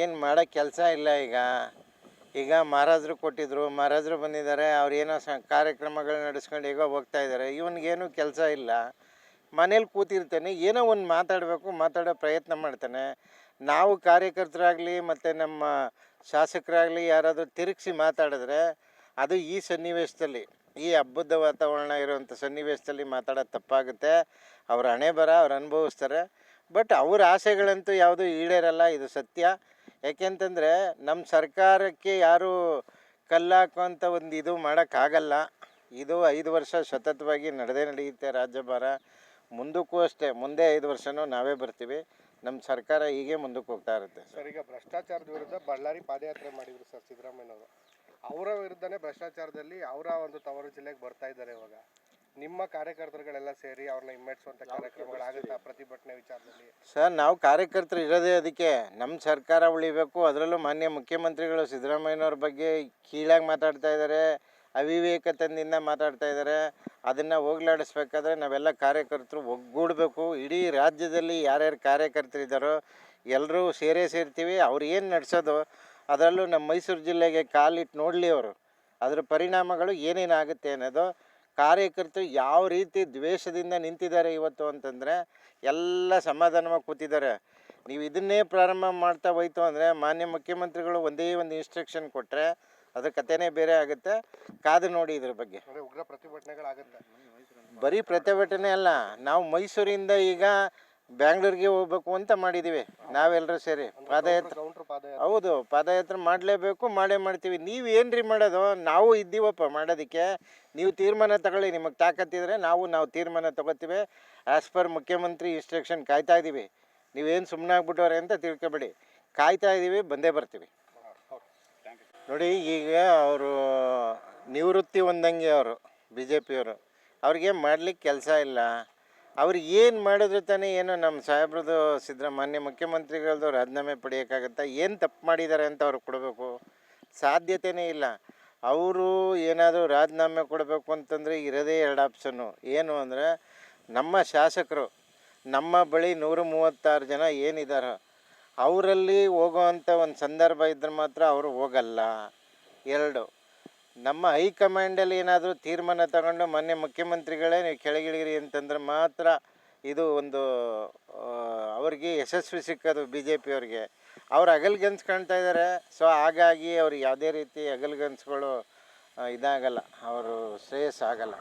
ಏನು ಮಾಡೋ ಕೆಲಸ ಇಲ್ಲ ಈಗ. ಈಗ ಮಹಾರಾಜರು ಕೊಟ್ಟಿದ್ದರು, ಮಹಾರಾಜರು ಬಂದಿದ್ದಾರೆ, ಅವ್ರೇನೋ ಕಾರ್ಯಕ್ರಮಗಳು ನಡೆಸ್ಕೊಂಡು ಈಗ ಹೋಗ್ತಾ ಇದ್ದಾರೆ. ಇವನಿಗೇನು ಕೆಲಸ ಇಲ್ಲ, ಮನೇಲಿ ಕೂತಿರ್ತಾನೆ, ಏನೋ ಒಂದು ಮಾತಾಡೋ ಪ್ರಯತ್ನ ಮಾಡ್ತಾನೆ. ನಾವು ಕಾರ್ಯಕರ್ತರಾಗಲಿ ಮತ್ತು ನಮ್ಮ ಶಾಸಕರಾಗಲಿ ಯಾರಾದರೂ ತಿರುಗಿಸಿ ಮಾತಾಡಿದ್ರೆ ಅದು ಈ ಸನ್ನಿವೇಶದಲ್ಲಿ, ಈ ಹಬ್ಬದ ವಾತಾವರಣ ಇರುವಂಥ ಸನ್ನಿವೇಶದಲ್ಲಿ ಮಾತಾಡೋದು ತಪ್ಪಾಗುತ್ತೆ. ಅವ್ರ ಹಣೆ ಬರ ಅವ್ರು ಅನುಭವಿಸ್ತಾರೆ. ಬಟ್ ಅವ್ರ ಆಸೆಗಳಂತೂ ಯಾವುದೂ ಈಡೇರಲ್ಲ, ಇದು ಸತ್ಯ. ಯಾಕೆಂತಂದರೆ ನಮ್ಮ ಸರ್ಕಾರಕ್ಕೆ ಯಾರೂ ಕಲ್ಲಾಕುವಂಥ ಒಂದು ಇದು ಮಾಡೋಕ್ಕಾಗಲ್ಲ. ಇದು 5 ವರ್ಷ ಸತತವಾಗಿ ನಡೆಯುತ್ತೆ ರಾಜ್ಯಭಾರ. ಮುಂದಕ್ಕೂ ಅಷ್ಟೇ, ಮುಂದೆ 5 ವರ್ಷವೂ ನಾವೇ ಬರ್ತೀವಿ. ನಮ್ಮ ಸರ್ಕಾರ ಹೀಗೆ ಮುಂದಕ್ಕೆ ಹೋಗ್ತಾ ಇರುತ್ತೆ ಸರ್. ಈಗ ಭ್ರಷ್ಟಾಚಾರದ ವಿರುದ್ಧ ಬಳ್ಳಾರಿ ಪಾದಯಾತ್ರೆ ಮಾಡಿದರು ಸರ್ ಸಿದ್ದರಾಮಯ್ಯನವರು. ಅವರ ವಿರುದ್ಧನೇ ಭ್ರಷ್ಟಾಚಾರದಲ್ಲಿ ಅವರ ಒಂದು ತವರು ಜಿಲ್ಲೆಗೆ ಬರ್ತಾ ಇದ್ದಾರೆ. ಇವಾಗ ನಿಮ್ಮ ಕಾರ್ಯಕರ್ತರುಗಳೆಲ್ಲ ಸೇರಿ ಅವ್ರನ್ನ ಹಿಮ್ಮೆಟ್ಟಿಸುವಂಥ ಕಾರ್ಯಕ್ರಮಗಳಾಗುತ್ತಾ ಪ್ರತಿಭಟನೆ ವಿಚಾರದಲ್ಲಿ? ಸರ್, ನಾವು ಕಾರ್ಯಕರ್ತರು ಇರೋದೇ ಅದಕ್ಕೆ. ನಮ್ಮ ಸರ್ಕಾರ ಉಳಿಬೇಕು. ಅದರಲ್ಲೂ ಮಾನ್ಯ ಮುಖ್ಯಮಂತ್ರಿಗಳು ಸಿದ್ದರಾಮಯ್ಯನವ್ರ ಬಗ್ಗೆ ಕೀಳಾಗಿ ಮಾತಾಡ್ತಾ ಇದ್ದಾರೆ, ಅವಿವೇಕತೆಯಿಂದ ಮಾತಾಡ್ತಾ ಇದ್ದಾರೆ. ಅದನ್ನು ಹೋಗ್ಲಾಡಿಸ್ಬೇಕಾದ್ರೆ ನಾವೆಲ್ಲ ಕಾರ್ಯಕರ್ತರು ಒಗ್ಗೂಡಬೇಕು. ಇಡೀ ರಾಜ್ಯದಲ್ಲಿ ಯಾರ್ಯಾರು ಕಾರ್ಯಕರ್ತರಿದ್ದಾರೋ ಎಲ್ಲರೂ ಸೇರ್ತೀವಿ. ಅವ್ರು ಏನು ನಡೆಸೋದು, ಅದರಲ್ಲೂ ನಮ್ಮ ಮೈಸೂರು ಜಿಲ್ಲೆಗೆ ಕಾಲಿಟ್ಟು ನೋಡಲಿ ಅವರು, ಅದರ ಪರಿಣಾಮಗಳು ಏನೇನಾಗುತ್ತೆ ಅನ್ನೋದು. ಕಾರ್ಯಕರ್ತರು ಯಾವ ರೀತಿ ದ್ವೇಷದಿಂದ ನಿಂತಿದ್ದಾರೆ ಇವತ್ತು ಅಂತಂದರೆ ಎಲ್ಲ ಸಮಾಧಾನವಾಗಿ ಕೂತಿದ್ದಾರೆ. ನೀವು ಇದನ್ನೇ ಪ್ರಾರಂಭ ಮಾಡ್ತಾ ಹೋಯ್ತು ಅಂದರೆ ಮಾನ್ಯ ಮುಖ್ಯಮಂತ್ರಿಗಳು ಒಂದೇ ಒಂದು ಇನ್ಸ್ಟ್ರಕ್ಷನ್ ಕೊಟ್ಟರೆ ಅದ್ರ ಕಥೆನೇ ಬೇರೆ ಆಗುತ್ತೆ. ಕಾದು ನೋಡಿ ಇದ್ರ ಬಗ್ಗೆ. ಉಗ್ರ ಪ್ರತಿಭಟನೆಗಳಾಗುತ್ತೆ. ಬರೀ ಪ್ರತಿಭಟನೆ ಅಲ್ಲ, ನಾವು ಮೈಸೂರಿಂದ ಈಗ ಬ್ಯಾಂಗ್ಳೂರಿಗೆ ಹೋಗ್ಬೇಕು ಅಂತ ಮಾಡಿದ್ದೀವಿ ನಾವೆಲ್ಲರೂ ಸೇರಿ ಪಾದಯಾತ್ರೆ. ಹೌದು, ಪಾದಯಾತ್ರೆ ಮಾಡಲೇಬೇಕು, ಮಾಡ್ತೀವಿ. ನೀವು ಏನ್ರಿ ಮಾಡೋದು? ನಾವು ಇದ್ದೀವಪ್ಪ ಮಾಡೋದಕ್ಕೆ. ನೀವು ತೀರ್ಮಾನ ತಗೊಳ್ಳಿ, ನಿಮಗೆ ತಾಕತ್ತಿದ್ರೆ ನಾವು ತೀರ್ಮಾನ ತಗೋತೀವಿ. ಆ್ಯಸ್ ಪರ್ ಮುಖ್ಯಮಂತ್ರಿ ಇನ್ಸ್ಟ್ರಕ್ಷನ್ ಕಾಯ್ತಾ ಇದ್ದೀವಿ. ನೀವೇನು ಸುಮ್ಮನೆ ಆಗ್ಬಿಟ್ಟವ್ರೆ ಅಂತ ತಿಳ್ಕೊಬೇಡಿ, ಕಾಯ್ತಾ ಇದ್ದೀವಿ, ಬಂದೇ ಬರ್ತೀವಿ. ನೋಡಿ, ಈಗ ಅವರು ನಿವೃತ್ತಿ ಹೊಂದಂಗೆ ಅವರು BJPಯವರು, ಅವ್ರಿಗೆ ಮಾಡ್ಲಿಕ್ಕೆ ಕೆಲಸ ಇಲ್ಲ. ಅವ್ರು ಏನು ಮಾಡಿದ್ರು ತಾನೇ ಏನು ನಮ್ಮ ಸಾಹೇಬ್ರದ್ದು ಮಾನ್ಯ ಮುಖ್ಯಮಂತ್ರಿಗಳದ್ದು ರಾಜೀನಾಮೆ ಪಡೆಯೋಕ್ಕಾಗತ್ತಾ? ಏನು ತಪ್ಪು ಮಾಡಿದ್ದಾರೆ ಅಂತ ಅವ್ರು ಕೊಡಬೇಕು? ಸಾಧ್ಯತೆಯೇ ಇಲ್ಲ. ಅವರು ಏನಾದರೂ ರಾಜೀನಾಮೆ ಕೊಡಬೇಕು ಅಂತಂದರೆ ಇರೋದೇ 2 ಆಪ್ಷನ್ನು. ಏನು ಅಂದರೆ, ನಮ್ಮ ಶಾಸಕರು ನಮ್ಮ ಬಳಿ 136 ಜನ ಏನಿದ್ದಾರೋ ಅವರಲ್ಲಿ ಹೋಗೋವಂಥ ಒಂದು ಸಂದರ್ಭ ಇದ್ದರೆ ಮಾತ್ರ ಅವರು ಹೋಗಲ್ಲ. 2, ನಮ್ಮ ಹೈಕಮಾಂಡಲ್ಲಿ ಏನಾದರೂ ತೀರ್ಮಾನ ತಗೊಂಡು ಮಾನ್ಯ ಮುಖ್ಯಮಂತ್ರಿಗಳೇ ನೀವು ಕೆಳಗಿಳಿರಿ ಅಂತಂದ್ರೆ ಮಾತ್ರ ಇದು ಒಂದು ಅವ್ರಿಗೆ ಯಶಸ್ವಿ ಸಿಕ್ಕೋದು BJPಯವ್ರಿಗೆ. ಅವ್ರು ಅಗಲ್ಗನ್ಸು ಕಾಣ್ತಾ ಇದ್ದಾರೆ. ಸೊ ಹಾಗಾಗಿ ಅವ್ರಿಗೆ ಯಾವುದೇ ರೀತಿ ಅಗಲ್ಗನ್ಸುಗಳು ಇದಾಗಲ್ಲ, ಅವರು ಶ್ರೇಯಸ್ಸಾಗಲ್ಲ.